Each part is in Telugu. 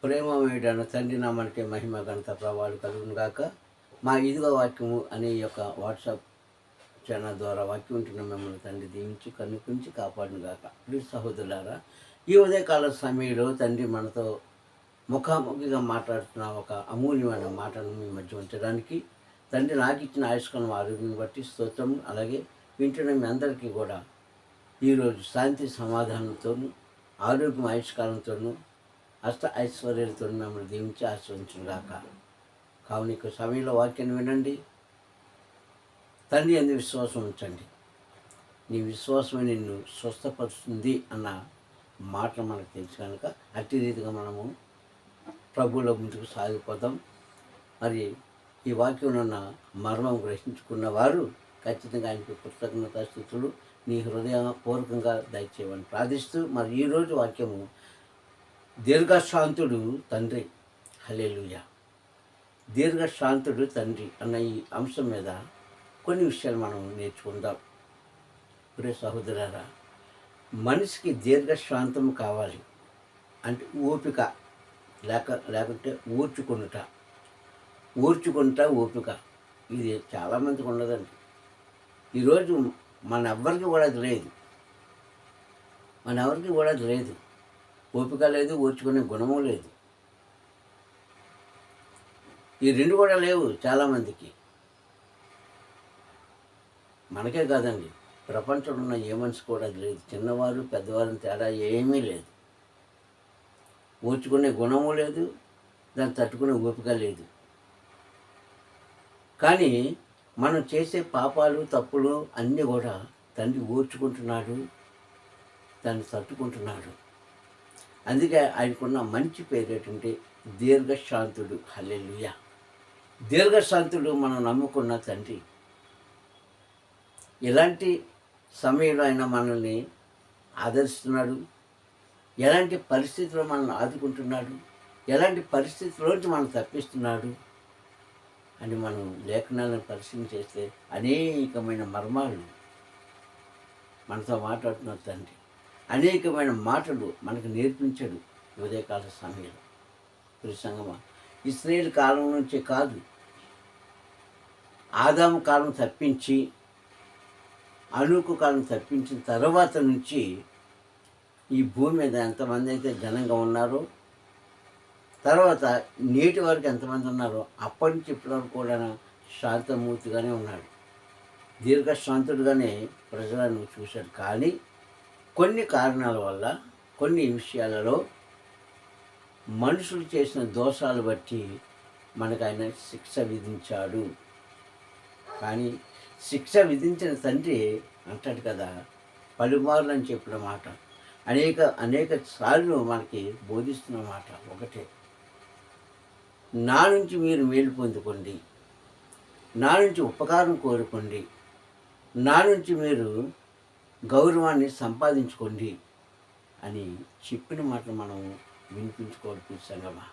ప్రేమమేడైన తండ్రి నామానికి మహిమ ఘనత ప్రభావాలు కలుగును గాక. మా ఇదిగో వాక్యము అనే యొక్క వాట్సాప్ ఛానల్ ద్వారా వాక్యం ఉంటున్న మిమ్మల్ని తండ్రి దీవించి కనుపించి కాపాడును గాక. ప్లీజ్ సహోదరులారా, ఈ ఉదయకాల సమయంలో తండ్రి మనతో ముఖాముఖిగా మాట్లాడుతున్న ఒక అమూల్యమైన మాటను మీ మధ్య ఉంచడానికి తండ్రి నాకు ఇచ్చిన ఆయుష్కాలం ఆరోగ్యం బట్టి స్తోత్రం. అలాగే వింటున్న మీ అందరికీ కూడా ఈరోజు శాంతి సమాధానంతోనూ ఆరోగ్యం ఆయుష్కాలంతోనూ అష్ట ఐశ్వర్యాలతో మిమ్మల్ని దీవించి ఆశ్రయించుగాక. కావున ఇక సమయంలో వాక్యాన్ని వినండి. తండ్రి అందు విశ్వాసం ఉంచండి, నీ విశ్వాసమే నిన్ను స్వస్థపరుస్తుంది అన్న మాట మనకు తెలుసు కనుక అట్టి రీతిగా మనము ప్రభువులో ముందుకు సాగిపోతాం. మరి ఈ వాక్యం ఉన్న మర్మం గ్రహించుకున్న వారు ఖచ్చితంగా ఆయనకు కృతజ్ఞతాస్తుతులు నీ హృదయపూర్వకంగా దయచేయమని ప్రార్థిస్తూ, మరి ఈరోజు వాక్యము దీర్ఘశాంతుడు తండ్రి. హల్లెలూయా. దీర్ఘశాంతుడు తండ్రి అన్న ఈ అంశం మీద కొన్ని విషయాలు మనం నేర్చుకుందాం. ప్రియ సహోదరులారా, మనిషికి దీర్ఘశాంతం కావాలి అంటే ఓపిక లేకుంటే ఊర్చుకుంటా ఓపిక. ఇది చాలామందికి ఉండదండి. ఈరోజు మన ఎవరికి కూడా అది లేదు. ఓపిక లేదు, ఓర్చుకునే గుణము లేదు. ఈ రెండు కూడా లేవు చాలామందికి. మనకే కాదండి, ప్రపంచంలో ఉన్న ఏ మనిషి కూడా అది లేదు. చిన్నవారు పెద్దవారిని తేడా ఏమీ లేదు. ఓర్చుకునే గుణము లేదు, దాన్ని తట్టుకునే ఓపిక లేదు. కానీ మనం చేసే పాపాలు తప్పులు అన్నీ కూడా తండ్రి ఓర్చుకుంటున్నాడు, దాన్ని తట్టుకుంటున్నాడు. అందుకే ఆయనకున్న మంచి పేరు ఏంటంటే దీర్ఘశాంతుడు. హల్లెలూయా. దీర్ఘశాంతుడు మనం నమ్ముకున్న తండ్రి. ఎలాంటి సమయంలో ఆయన మనల్ని ఆదరిస్తున్నాడు, ఎలాంటి పరిస్థితుల్లో మనల్ని ఆదుకుంటున్నాడు, ఎలాంటి పరిస్థితుల్లోంచి మనం తప్పిస్తున్నాడు అని మనం లేఖనాలను పరిశీలన చేస్తే అనేకమైన మర్మాలు మనతో మాట్లాడుతున్న తండ్రి. అనేకమైన మాటలు మనకు నేర్పించాడు ఉదయకాల సమయంలో. ప్రియ సంగమా, ఇశ్రాయేలు కాలం నుంచే కాదు, ఆదాము కాలం తప్పించి అనూకు కాలం తప్పించిన తర్వాత నుంచి ఈ భూమి మీద ఎంతమంది అయితే ఘనంగా ఉన్నారో, తర్వాత నేటి వరకు ఎంతమంది ఉన్నారో, అప్పటి నుంచి ఇప్పటి వరకు కూడా శాంతమూర్తిగానే ఉన్నాడు, దీర్ఘశాంతుడుగానే ప్రజలను చూశాడు. కానీ కొన్ని కారణాల వల్ల కొన్ని విషయాలలో మనుషులు చేసిన దోషాలు బట్టి మనకు ఆయన శిక్ష విధించాడు. కానీ శిక్ష విధించిన తండ్రి అంటాడు కదా, పలుమార్లు అని చెప్పిన మాట, అనేక సార్లు మనకి బోధిస్తున్న మాట ఒకటే, నా నుంచి మీరు మేలు పొందుకోండి, నా నుంచి ఉపకారం కోరుకోండి, నా నుంచి మీరు గౌరవాన్ని సంపాదించుకోండి అని చెప్పిన మాటలు మనం వినిపించుకోవాలి సంగమా.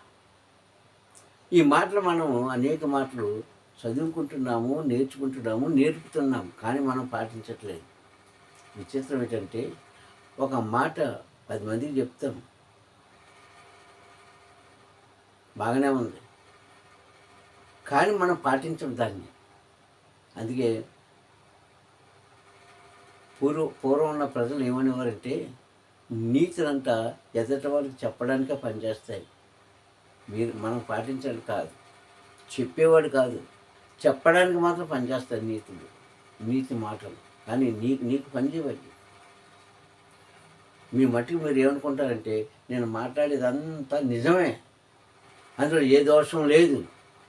ఈ మాటలు మనం అనేక మాటలు చదువుకుంటున్నాము, నేర్పుతున్నాము, కానీ మనం పాటించట్లేదు. విచిత్రం ఏంటంటే ఒక మాట 10 మందికి చెప్తాం, బాగానే ఉంది, కానీ మనం పాటించం దాన్ని. అందుకే పూర్వం ఉన్న ప్రజలు ఏమనేవారంటే, నీతులంతా ఎదట వాళ్ళకి చెప్పడానికే పనిచేస్తాయి, మనం పాటించడం కాదు, చెప్పేవాడు కాదు, చెప్పడానికి మాత్రం పనిచేస్తాయి నీతి మాటలు. కానీ నీకు పనిచేయాలి. మీ మట్టుకు మీరు ఏమనుకుంటారంటే, నేను మాట్లాడేదంతా నిజమే, అందులో ఏ దోషం లేదు.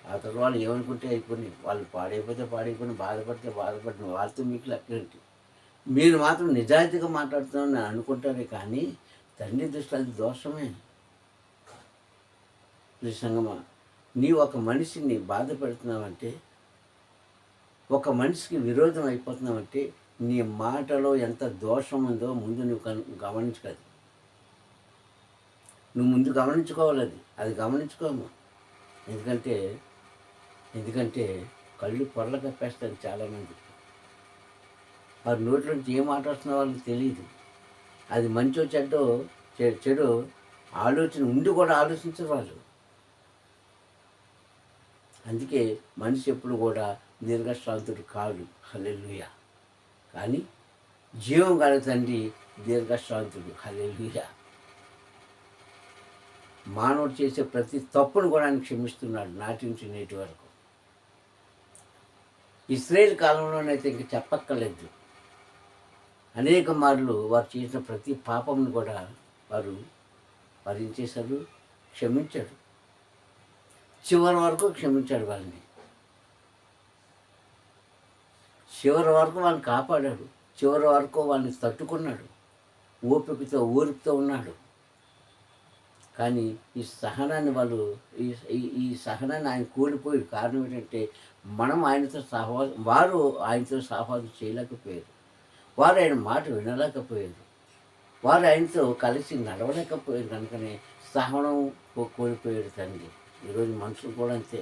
ఆ తర్వాత వాళ్ళు ఏమనుకుంటే అయిపోయి, వాళ్ళు పాడైపోయిన బాధపడితే వాళ్ళతో మీకు లెక్కలేంటి. మీరు మాత్రం నిజాయితీగా మాట్లాడుతున్నామని అనుకుంటారే, కానీ తండ్రి దృష్టిలో అది దోషమే. సంగమా, నీవు ఒక మనిషిని బాధ పెడుతున్నావంటే, ఒక మనిషికి విరోధం అయిపోతున్నావంటే, నీ మాటలో ఎంత దోషం ఉందో ముందు నువ్వు గమనించుకోదు. నువ్వు ముందు గమనించుకోవాలి, అది గమనించుకోము. ఎందుకంటే కళ్ళు పొరలు కప్పేస్తారు చాలామంది. వారి నోట్లోంచి ఏం మాట వస్తున్న వాళ్ళకి తెలియదు. అది మంచో చెడ్డో చెడు ఆలోచన ఉండి కూడా ఆలోచించరు వాళ్ళు. అందుకే మనిషి ఎప్పుడు కూడా దీర్ఘశాంతుడు కాదు. హల్లెలూయా. కానీ జీవం గల తండ్రి దీర్ఘశాంతుడు. హల్లెలూయా. మానవుడు చేసే ప్రతి తప్పును కూడా ఆయన క్షమిస్తున్నాడు నాటి నుంచి నేటి వరకు. ఇశ్రాయేలు కాలంలోనైతే ఇంక చెప్పక్కర్లేదు. అనేక మార్లు వారు చేసిన ప్రతి పాపమును కూడా వారు ఏం చేశారు? క్షమించాడు. చివరి వరకు క్షమించాడు వాళ్ళని. చివరి వరకు వాళ్ళని కాపాడాడు. చివరి వరకు వాళ్ళని తట్టుకున్నాడు. ఓపికతో ఓర్పుతో ఉన్నాడు. కానీ ఈ సహనాన్ని వాళ్ళు ఈ సహనాన్ని ఆయన కోల్పోయారు. కారణం ఏంటంటే వారు ఆయనతో సహవాసం చేయలేకపోయారు. వారు ఆయన మాట వినలేకపోయారు. వారు ఆయనతో కలిసి నడవలేకపోయారు. కనుకనే సహనం కోల్పోయాడు తండ్రి. ఈరోజు మనుషులు కూడా అంతే,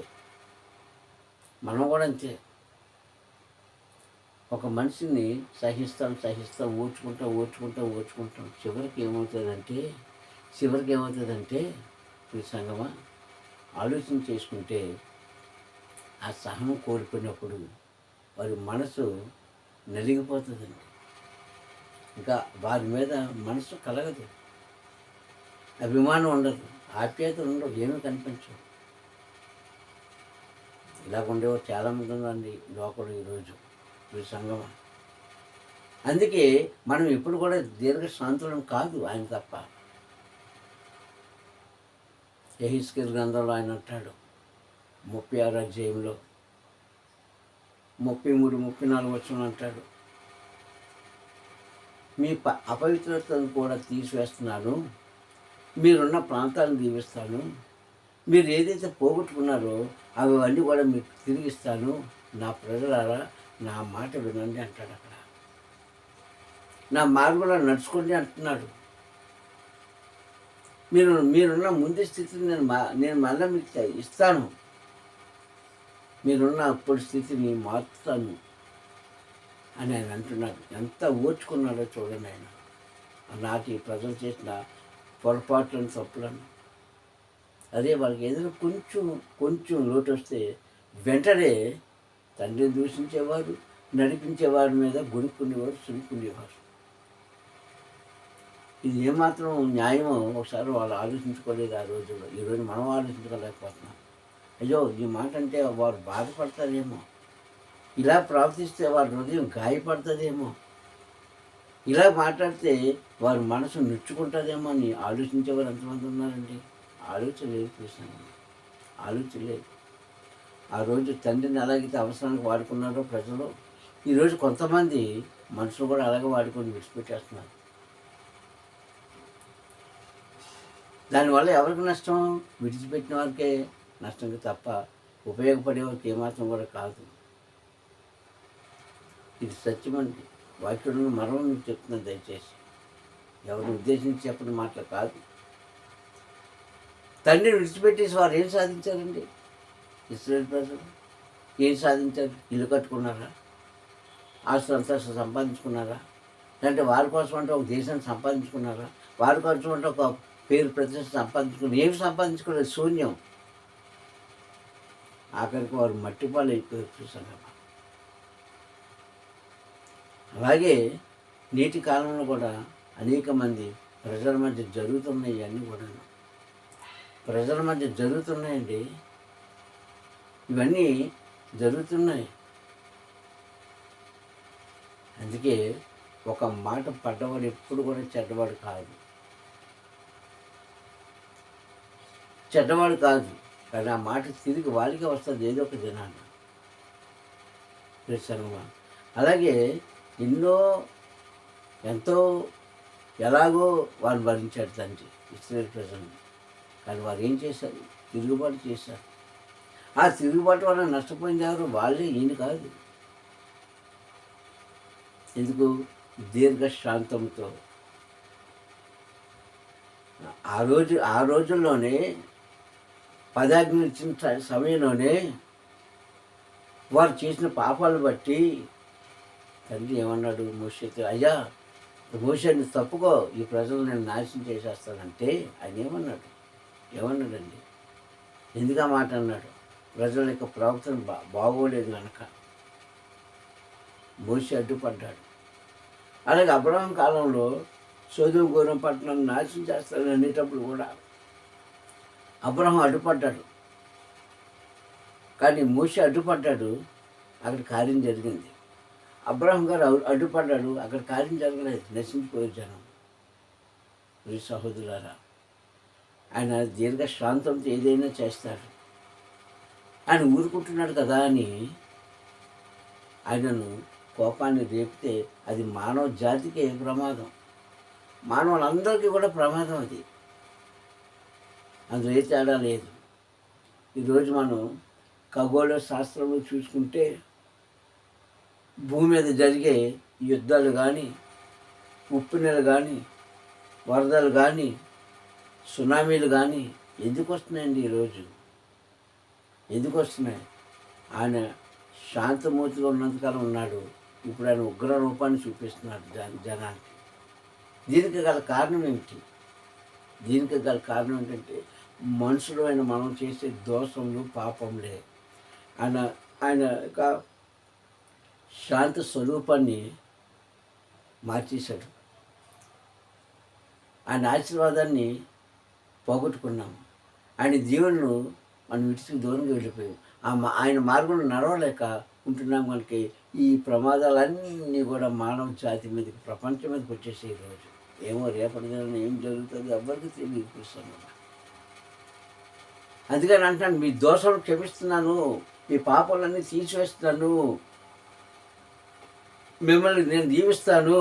మనం కూడా అంతే. ఒక మనిషిని సహిస్తాం ఓర్చుకుంటాం. చివరికి ఏమవుతుందంటే ఈ సంగమా ఆలోచన చేసుకుంటే ఆ సహనం కోల్పోయినప్పుడు వారి మనసు నలిగిపోతుందండి. ఇంకా వారి మీద మనసు కలగదు, అభిమానం ఉండదు, ఆప్యాయతలు ఉండవు, ఏమీ కనిపించవు. ఇలాగ ఉండేవారు చాలామంది ఉందండి లోపల ఈరోజు ఈ సంగమా. అందుకే మనం ఎప్పుడు కూడా దీర్ఘశాంతులం కాదు ఆయన తప్ప. యెహెజ్కేలు గ్రంథంలో ఆయన అంటాడు 36వ అధ్యాయంలో 33, 34 వచనం అంటాడు, మీ అపవిత్రతను కూడా తీసివేస్తున్నాను, మీరున్న ప్రాంతాలను దీవిస్తాను, మీరు ఏదైతే పోగొట్టుకున్నారో అవన్నీ కూడా మీకు తిరిగిస్తాను, నా ప్రజలారా నా మాట వినండి అంటాడు. అక్కడ నా మార్గంలో నడుచుకోండి అంటున్నాడు. మీరున్న ముందు స్థితిని నేను మళ్ళీ మీకు ఇస్తాను, మీరున్న అప్పుడు స్థితిని మార్చుతాను అని ఆయన అంటున్నాడు. ఎంత ఓర్చుకున్నాడో చూడండి ఆయన. నాటి ప్రజలు చేసిన పొరపాట్లను, తప్పులను. అదే వాళ్ళకి ఏదైనా కొంచెం లోటు వస్తే వెంటనే తండ్రిని దూషించేవారు, నడిపించేవారి మీద గొనుక్కునేవారు, సునుక్కునేవారు. ఇది ఏమాత్రం న్యాయమో ఒకసారి వాళ్ళు ఆలోచించుకోలేదు ఆ రోజుల్లో. ఈరోజు మనం ఆలోచించుకోలేకపోతున్నాం. అయ్యో ఈ మాట అంటే వారు బాధపడతారేమో, ఇలా ప్రవర్తిస్తే వారి హృదయం గాయపడుతుందేమో, ఇలా మాట్లాడితే వారి మనసు నొచ్చుకుంటుందేమో అని ఆలోచించేవారు ఎంతమంది ఉన్నారండి? ఆలోచనలేదు కృష్ణ, ఆలోచనలేదు. ఆ రోజు తండ్రిని ఎలాగైతే అవసరానికి వాడుకున్నారో ప్రజలు, ఈరోజు కొంతమంది మనుషులు కూడా అలాగే వాడుకొని విడిచిపెట్టేస్తున్నారు. దానివల్ల ఎవరికి నష్టం? విడిచిపెట్టిన వారికే నష్టం తప్ప ఉపయోగపడే వారికి ఏమాత్రం కూడా కాదు. ఇది సత్యమండి. వాక్యులను మరో మీకు చెప్తున్నాను, దయచేసి ఎవరిని ఉద్దేశించి చెప్పిన మాటలు కాదు. తండ్రిని విడిచిపెట్టేసి వారు ఏం సాధించారండి? ఇశ్రాయేలు ప్రజలు ఏం సాధించారు? ఇల్లు కట్టుకున్నారా? ఆస్తులు అంతస్తు సంపాదించుకున్నారా? లేదంటే వారి కోసం అంటే ఒక దేశాన్ని సంపాదించుకున్నారా? వారి కోసం అంటే ఒక పేరు ప్రతిష్ట సంపాదించుకుని ఏమి సంపాదించుకోలేదు, శూన్యం. ఆఖరికి వారు మట్టిపాలు అయిపోయారు. చూసారా? అలాగే నేటి కాలంలో కూడా అనేక మంది ప్రజల మధ్య జరుగుతున్నాయి. ఇవన్నీ కూడా ప్రజల మధ్య జరుగుతున్నాయండి. ఇవన్నీ జరుగుతున్నాయి. అందుకే ఒక మాట పడ్డవాడు ఎప్పుడు కూడా చెడ్డవాడు కాదు, కానీ ఆ మాట తిరిగి వాడికే వస్తుంది ఏదో ఒక దినాన్ని. ప్రసంగమా. అలాగే ఎంతో ఎలాగో వారు భరించాడు తండ్రి ఇశ్రాయేలు ప్రజలను. కానీ వారు ఏం చేశారు? తిరుగుబాటు చేశారు. ఆ తిరుగుబాటు వల్ల నష్టపోయింది ఎవరు? వాళ్ళే, ఈయన కాదు. ఎందుకు? దీర్ఘశాంతంతో. ఆ రోజుల్లోనే 10 ఆజ్ఞలు ఇచ్చిన సమయంలోనే వారు చేసిన పాపాలను బట్టి తండ్రి ఏమన్నాడు మోషేతో? అయ్యా, మోషేని తప్పుకో, ఈ ప్రజలు నేను నాశనం చేసేస్తానంటే ఆయన ఏమన్నాడండి? ఎందుకు ఆ మాట అన్నాడు? ప్రజల యొక్క ప్రవర్తన బాగోలేదు కనుక మోషే అడ్డుపడ్డాడు. అలాగే అబ్రహాం కాలంలో సొదొమ గొమొర్రా పట్టణాన్ని నాశనం చేస్తానని అనేటప్పుడు కూడా అబ్రహాం అడ్డుపడ్డాడు. కానీ మోషే అడ్డుపడ్డాడు, అక్కడ కార్యం జరిగింది. అబ్రహాం గారు అడ్డుపడ్డాడు, అక్కడ కార్యం జరగలేదు, నశించిపోయారు జనం. ఈ సహోదరులారా, ఆయన దీర్ఘశాంతంతో ఏదైనా చేస్తాడు. ఆయన ఊరుకుంటున్నాడు కదా అని ఆయనను కోపాన్ని రేపితే అది మానవ జాతికే ప్రమాదం, మానవులందరికీ కూడా ప్రమాదం. అది అందులో ఏ తేడా లేదు. ఈరోజు మనం ఖగోళ శాస్త్రంలో చూసుకుంటే భూమి మీద జరిగే యుద్ధాలు కానీ, ఉప్పునీళ్ళు కానీ, వరదలు కానీ, సునామీలు కానీ ఎందుకు వస్తున్నాయండి? ఈరోజు ఎందుకు వస్తున్నాయి? ఆయన శాంతమూర్తిగా ఉన్నంతకాలం ఉన్నాడు. ఇప్పుడు ఆయన ఉగ్ర రూపాన్ని చూపిస్తున్నాడు జనానికి. దీనికి గల కారణం ఏమిటి? దీనికి గల కారణం ఏంటంటే మనుషులు అయిన మనం చేసే దోషములు, పాపములే. ఆయన యొక్క శాంత స్వరూపాన్ని మార్చేశాడు. ఆయన ఆశీర్వాదాన్ని పోగొట్టుకున్నాం. ఆయన దీవెనను మనం విడిచి దూరంగా వెళ్ళిపోయాం. ఆయన మార్గంలో నడవలేక ఉంటున్నాం. మనకి ఈ ప్రమాదాలన్నీ కూడా మానవ జాతి మీదకి, ప్రపంచం మీదకి వచ్చేసి ఈరోజు ఏమో రేపటి దిన ఏం జరుగుతుందో ఎవ్వరికి తెలియపిస్తున్నాను. అందుకని అంటాను, మీ దోషం క్షమిస్తున్నాను, మీ పాపాలన్నీ తీసివేస్తున్నాను, మిమ్మల్ని నేను దీవిస్తాను,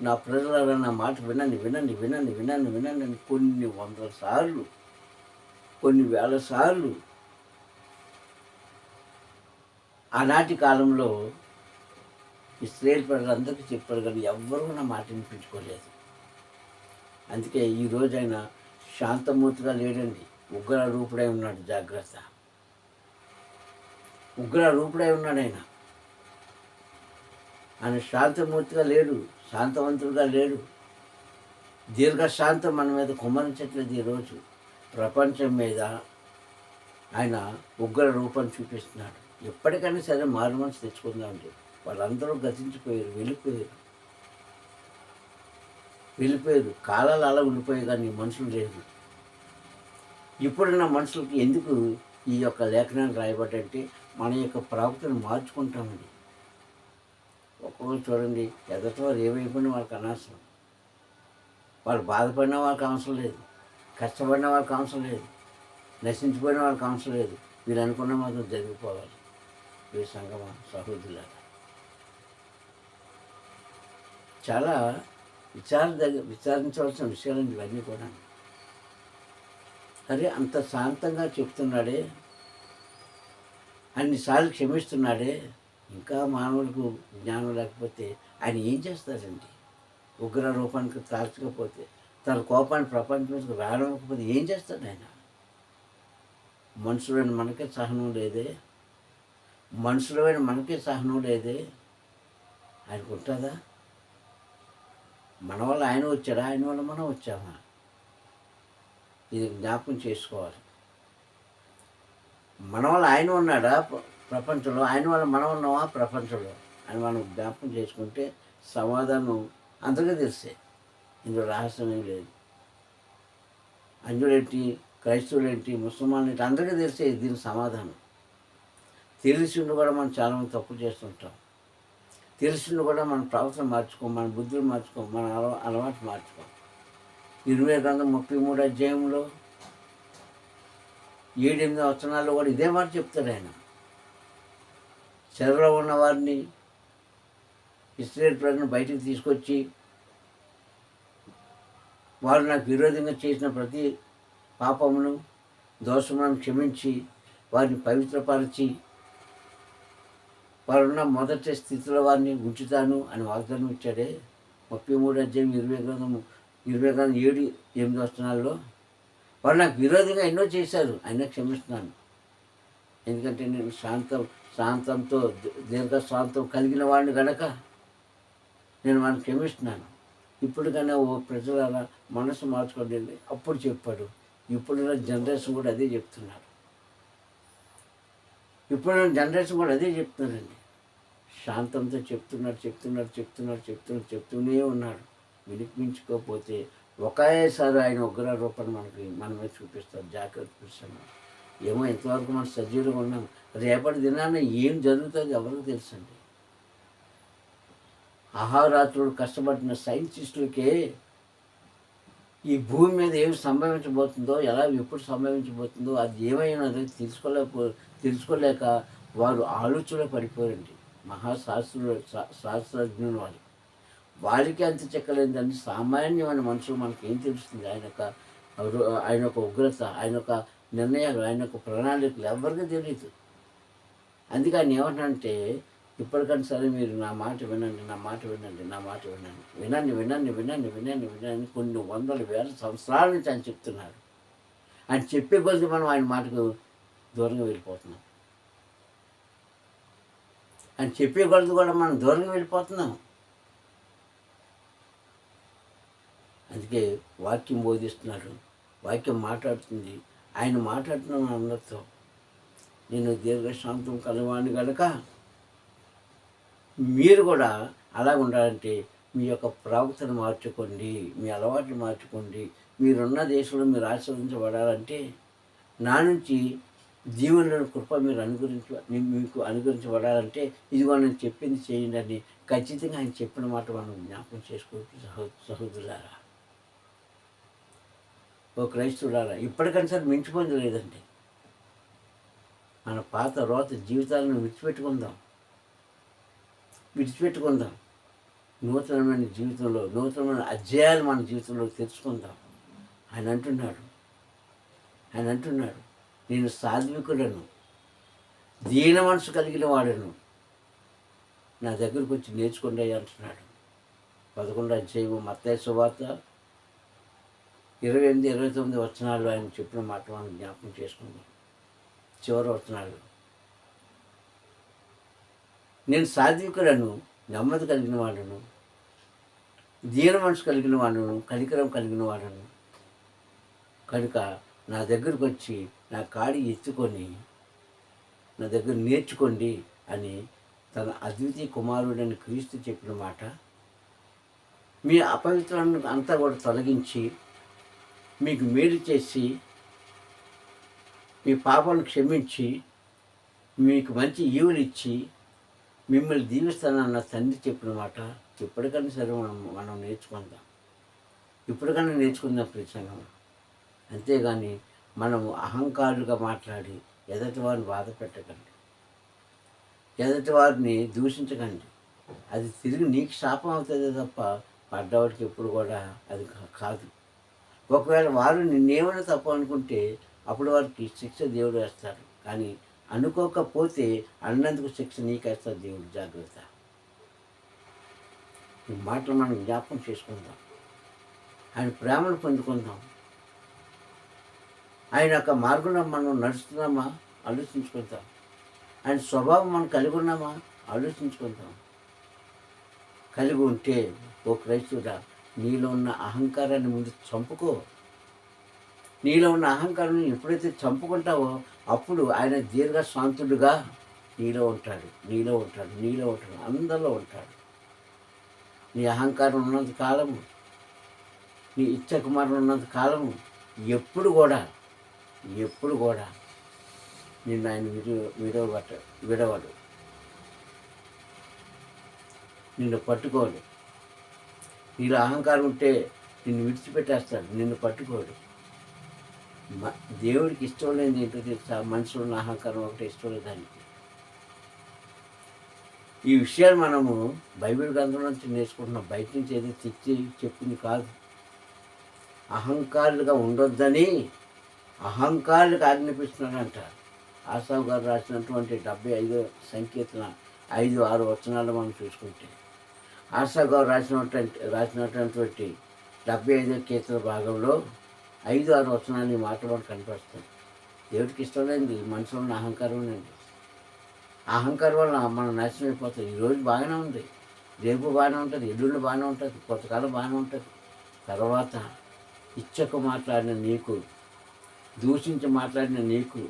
నా ప్రజలారా నా మాట వినండి వినండి వినండి వినండి వినండి అని కొన్ని వందల సార్లు, కొన్ని వేల సార్లు ఆనాటి కాలంలో ఇశ్రాయేలు ప్రజలందరికీ చెప్పారు, కానీ ఎవ్వరూ నా మాట వినిపించుకోలేదు. అందుకే ఈరోజు ఆయన శాంతమూర్తిగా లేడండి, ఉగ్ర రూపుడై ఉన్నాడు. జాగ్రత్త, ఉగ్ర రూపుడై ఉన్నాడు ఆయన. ఆయన శాంతమూర్తిగా లేడు, శాంతవంతుడుగా లేడు. దీర్ఘశాంతం మన మీద కుమ్మరించట్లేదు. ఈరోజు ప్రపంచం మీద ఆయన ఉగ్ర రూపాన్ని చూపిస్తున్నాడు. ఎప్పటికైనా సరే మారు మనసు తెచ్చుకుందామండి. వాళ్ళందరూ గతించిపోయారు, వెళ్ళిపోయారు. కాలాలు అలా ఉండిపోయాయి, కానీ మనుషులు లేదు. ఇప్పుడున్న మనుషులకి ఎందుకు ఈ యొక్క లేఖనాలు రాయబడ్డంటే మన యొక్క ప్రవక్తను మార్చుకుంటామండి. ఒక్కొక్కరు చూడండి, ఎదటివారు ఏమైపోయినా వాళ్ళకి అనవసరం. వాళ్ళు బాధపడిన వాళ్ళకి అవసరం లేదు, కష్టపడిన వాళ్ళకి అవసరం లేదు, నశించిపోయిన వాళ్ళకి అవసరం లేదు. మీరు అనుకున్న మాత్రం జరిగిపోవాలి. ఈ సంగమ సహోదరులారా, చాలా విచారించవలసిన విషయాలండి ఇవన్నీ కూడా. సరే, అంత శాంతంగా చెప్తున్నాడే, అన్నిసార్లు క్షమిస్తున్నాడే, ఇంకా మానవులకు జ్ఞానం లేకపోతే ఆయన ఏం చేస్తారండి? ఉగ్ర రూపానికి తాల్చకపోతే, తన కోపాన్ని ప్రపంచంలోకి రావకపోతే ఏం చేస్తాడు ఆయన? మనుషులైన మనకే సహనం లేదే, ఆయనకు ఉంటుందా? మన వల్ల ఆయన వచ్చాడా, ఆయన వల్ల మనం వచ్చామా? ఇది జ్ఞాపకం చేసుకోవాలి. మన వల్ల ఆయన ఉన్నాడా ప్రపంచంలో, ఆయన వల్ల మనం ఉన్నామా ప్రపంచంలో అని మనం జ్ఞాపకం చేసుకుంటే సమాధానం అందరికీ తెలిసే. ఇందులో రహస్యం ఏం లేదు. అంజులేంటి, క్రైస్తవులేంటి, ముస్లిమాన్ ఏంటి, అందరికీ తెలిసే దీని సమాధానం. తెలిసిండు కూడా మనం చాలామంది తప్పు చేస్తుంటాం. తెలిసిండు కూడా మన ప్రవర్తన మార్చుకోం, మన బుద్ధులు మార్చుకోం, మన అలవాటు మార్చుకోం. 33 అధ్యాయంలో 7-8 వచనాల్లో కూడా ఇదే మాట చెప్తాడు ఆయన. చెరలో ఉన్న వారిని, ఇశ్రాయేలు ప్రజలను బయటికి తీసుకొచ్చి, వారు నాకు విరోధంగా చేసిన ప్రతి పాపమును, దోషములను క్షమించి వారిని పవిత్రపరిచి వారున్న మొదటి స్థితిలో వారిని ఉంచుతాను అని వాగ్దానం ఇచ్చాడే. 33 అధ్యాయం 7-8 వచనాల్లో వారు నాకు విరోధంగా ఎన్నో చేశారు, అయినా క్షమిస్తున్నాను. ఎందుకంటే నేను శాంతంతో దీర్ఘశాంతం కలిగిన వాడిని గనక నేను వాడిని క్షమిస్తున్నాను. ఇప్పటికైనా ఓ ప్రజలారా మనసు మార్చుకోండి అని అప్పుడు చెప్పాడు. ఇప్పుడున్న జనరేషన్ కూడా అదే చెప్తున్నారు. ఇప్పుడున్న జనరేషన్ కూడా అదే చెప్తున్నారండి. శాంతంతో చెప్తూనే ఉన్నాడు. వినిపించుకోకపోతే ఒకేసారి ఆయన ఉగ్ర రూపాన్ని మన మీద చూపిస్తారు. జాగ్రత్త చూపిస్తాను. ఏమో ఇంతవరకు మనం సజీవంగా ఉన్నాం. రేపటి దినాన ఏం జరుగుతుందో ఎవరికి తెలుసండి. అహోరాత్రులు కష్టపడిన సైంటిస్టులకే ఈ భూమి మీద ఏమి సంభవించబోతుందో, ఎప్పుడు సంభవించబోతుందో, అది ఏమైనది తెలుసుకోలేక వారు ఆలోచనలో పడిపోయారండి. శాస్త్రజ్ఞులు వారికి అంత చెక్కలేదండి. సామాన్యమైన మనుషులు మనకేం తెలుస్తుంది? ఆయన యొక్క ఉగ్రత, ఆయన యొక్క నిర్ణయాలు, ఆయన యొక్క ప్రణాళికలు ఎవరికీ తెలియదు. అందుకే ఆయన ఏమంటే, ఇప్పటికన్నా సరే మీరు నా మాట వినండి కొన్ని వందల వేల సంవత్సరాల నుంచి ఆయన చెప్తున్నారు. ఆయన చెప్పే కొద్ది మనం ఆయన మాటకు దూరంగా వెళ్ళిపోతున్నాం. ఆయన చెప్పే కొద్ది కూడా మనం దూరంగా వెళ్ళిపోతున్నాం. అందుకే వాక్యం బోధిస్తున్నాడు, వాక్యం మాట్లాడుతుంది. ఆయన మాట్లాడుతున్నాను అందరితో. నేను దీర్ఘశాంతం కలవాణ్ణి కనుక మీరు కూడా అలా ఉండాలంటే మీ యొక్క ప్రవర్తన మార్చుకోండి, మీ అలవాట్లు మార్చుకోండి. మీరున్న దేశంలో మీరు ఆశీర్వదించబడాలంటే నా నుంచి దీవెనలను కృప మీకు అనుగ్రహించబడాలంటే ఇదిగో నేను చెప్పింది చేయండి అని ఖచ్చితంగా ఆయన చెప్పిన మాట మనం జ్ఞాపకం చేసుకోవచ్చు. సహోదరులారా, ఓ క్రైస్తవులారా, ఇప్పటికైనా సరే మించిపోయింది లేదండి. మన పాత రోత జీవితాలను విడిచిపెట్టుకుందాం. నూతనమైన జీవితంలో నూతనమైన అధ్యాయాలు మన జీవితంలో తెచ్చుకుందాం. ఆయన అంటున్నాడు నేను సాత్వికుడను, దీన మనసు కలిగిన వాడను, నా దగ్గరకు వచ్చి నేర్చుకోండి అంటున్నాడు. 11వ అధ్యాయము మత్తయి సువార్త 28-29 వచనాలు ఆయన చెప్పిన మాట మనం జ్ఞాపకం చేసుకుందాం. చివరి వచనాలు, నేను సాత్వికులను, నెమ్మది కలిగిన వాడను, దీన మనసు కలిగిన వాడను, కనికరం కలిగిన వాడను కనుక నా దగ్గరకు వచ్చి నా కాడి ఎత్తుకొని నా దగ్గర నేర్చుకోండి అని తన అద్వితీయ కుమారుడని క్రీస్తు చెప్పిన మాట. మీ అపవిత్రాన్ని అంతా కూడా తొలగించి మీకు మేలు చేసి మీ పాపాలను క్షమించి మీకు మంచి ఈవులు ఇచ్చి మిమ్మల్ని దీవిస్తానన్న తండ్రి చెప్పిన మాట ఇప్పటికన్నా సరే మనం నేర్చుకుందాం ప్రసంగం. అంతేగాని మనము అహంకారులుగా మాట్లాడి ఎదుటి వారిని బాధ పెట్టకండి, ఎదుటి వారిని దూషించకండి. అది తిరిగి నీకు శాపం అవుతుంది తప్ప పడ్డవాడికి ఎప్పుడు కూడా అది కాదు. ఒకవేళ వారు నిన్నేమైనా తప్పు అనుకుంటే అప్పుడు వారికి శిక్ష దేవుడు వేస్తాడు. కానీ అనుకోకపోతే అన్నందుకు శిక్ష నీకేస్తాడు దేవుడు. జాగ్రత్త. ఈ మాటలు మనం జ్ఞాపకం చేసుకుందాం. ఆయన ప్రేమను పొందుకుందాం. ఆయన యొక్క మార్గంలో మనం నడుస్తున్నామా ఆలోచించుకుంటాం. ఆయన స్వభావం మనం కలిగి ఉన్నామా ఆలోచించుకుంటాం. కలిగి ఉంటే ఓ క్రైస్తవుడా, నీలో ఉన్న అహంకారాన్ని ముందు చంపుకో. నీలో ఉన్న అహంకారాన్ని ఎప్పుడైతే చంపుకుంటావో అప్పుడు ఆయన దీర్ఘశాంతుడుగా నీలో ఉంటాడు, అందరిలో ఉంటాడు. నీ అహంకారం ఉన్నంత కాలము, నీ ఇచ్చకుమారులు ఉన్నంత కాలము ఎప్పుడు కూడా నిన్ను ఆయన విడవడు, నిన్ను పట్టుకోడు. నీలో అహంకారం ఉంటే నిన్ను విడిచిపెట్టేస్తాడు, నిన్ను పట్టుకోడు. దేవుడికి ఇష్టం లేనిది ఏంటో తెలుసా? మనుషులు ఉన్న అహంకారం ఒకటి ఇష్టం లేదు దానికి. ఈ విషయాలు మనము బైబిల్ గ్రంథం నుంచి నేర్చుకుంటున్నాం, బయట నుంచి ఏదో తెచ్చి చెప్పింది కాదు. అహంకారులుగా ఉండొద్దని అహంకారులకు ఆజ్ఞాపిస్తున్నాడంట. ఆసావు గారు రాసినటువంటి 75 సంకీర్తన 5-6 వచనాలు మనం చూసుకుంటే, ఆసావు గారు రాసినటువంటి 75 కీర్తన భాగంలో 5-6 వచనాలు ఈ మాట మనకు కనిపిస్తుంది. దేవుడికి ఇష్టం లేనిది మనుషులు అహంకారం ఉందండి. అహంకారం వల్ల మనం నాశనం అయిపోతుంది. ఈరోజు బాగానే ఉంది, రేపు బాగానే ఉంటుంది, ఎల్లుండి బాగానే ఉంటుంది, కొంతకాలం బాగానే ఉంటుంది. తర్వాత ఇచ్చకు మాట్లాడిన నీకు, దూషించి మాట్లాడిన నీకు,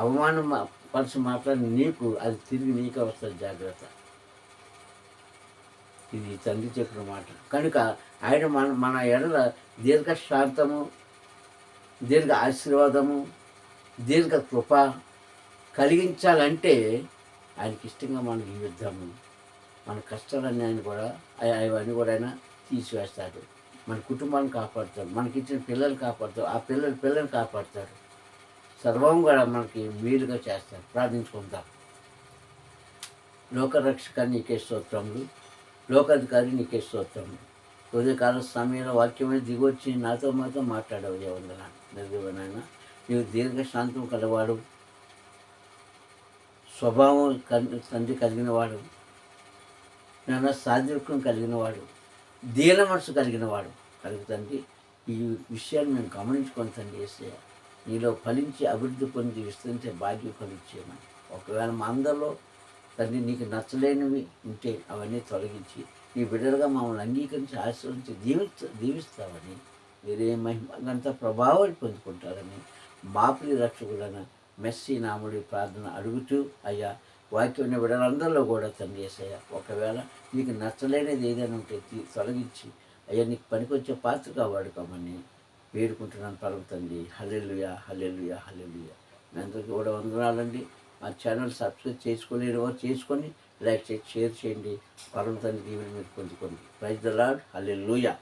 అవమానం పరిచి మాట్లాడిన నీకు అది తిరిగి నీకే వస్తుంది, జాగ్రత్త. ఇది తండ్రి చెప్పిన మాట. కనుక ఆయన మన ఎడల దీర్ఘశాంతము, దీర్ఘ ఆశీర్వాదము, దీర్ఘ కృప కలిగించాలంటే ఆయనకి ఇష్టంగా మనం జీవిద్దాము. మన కష్టాలన్నీ ఆయన కూడా అవన్నీ కూడా ఆయన తీసివేస్తాడు. మన కుటుంబాన్ని కాపాడుతాడు, మనకిచ్చిన పిల్లల్ని కాపాడుతాడు, ఆ పిల్లల్ని కాపాడుతాడు. సర్వం కూడా మనకి వీలుగా చేస్తాడు. ప్రార్థించుకుంటాం. లోకరక్షక నీకే స్తోత్రములు, లోకాధికారి నీకే స్తోత్రములు. ఉదయకాల సమయంలో వాక్యమే దిగొచ్చి నాతో మాట్లాడావు దేవందనాన్ని. నిజమేనాయన, నీవు దీర్ఘశాంతం కలవాడు, స్వభావం తండ్రి కలిగినవాడు, నాన్న సాధ్యత్వం కలిగినవాడు, దీన మనసు కలిగినవాడు. తండ్రి ఈ విషయాన్ని మేము గమనించుకొని తండ్రి యేసయ్య, నీలో ఫలించి అభివృద్ధి పొంది విస్తరించే భాగ్యం కలిగించేయమని. ఒకవేళ మా అందరిలో తండ్రి నీకు నచ్చలేనివి ఉంటే అవన్నీ తొలగించి నీ బిడ్డలుగా మమ్మల్ని అంగీకరించి ఆశీర్వదించి దీవిస్తావని, మీరే మహిమంతా ప్రభావాలు పొందుకుంటారని మా ప్రియ రక్షకుడైన మెస్సీ నాముడి ప్రార్థన అడుగుతూ, అయ్యా వాక్యం బిడ్డలందరిలో కూడా తండ్రి యేసయ్య, ఒకవేళ నీకు నచ్చలేనిది ఏదైనా ఉంటే తొలగించి అయ్యా నీకు పనికొచ్చే పాత్రగా వాడుకోమని వేడుకుంటున్నాను పరమ తండ్రి. హల్లెలూయా, హల్లెలూయా, హల్లెలూయా. మీ అందరికీ కూడా వందనాలండి. మా ఛానల్ సబ్స్క్రైబ్ చేసుకోలేని వారు చేసుకొని లైక్ చేసి షేర్ చేయండి. పరమ తండ్రి దీవెన మీరు పొందుకోండి. Praise the lord. హల్లెలూయా.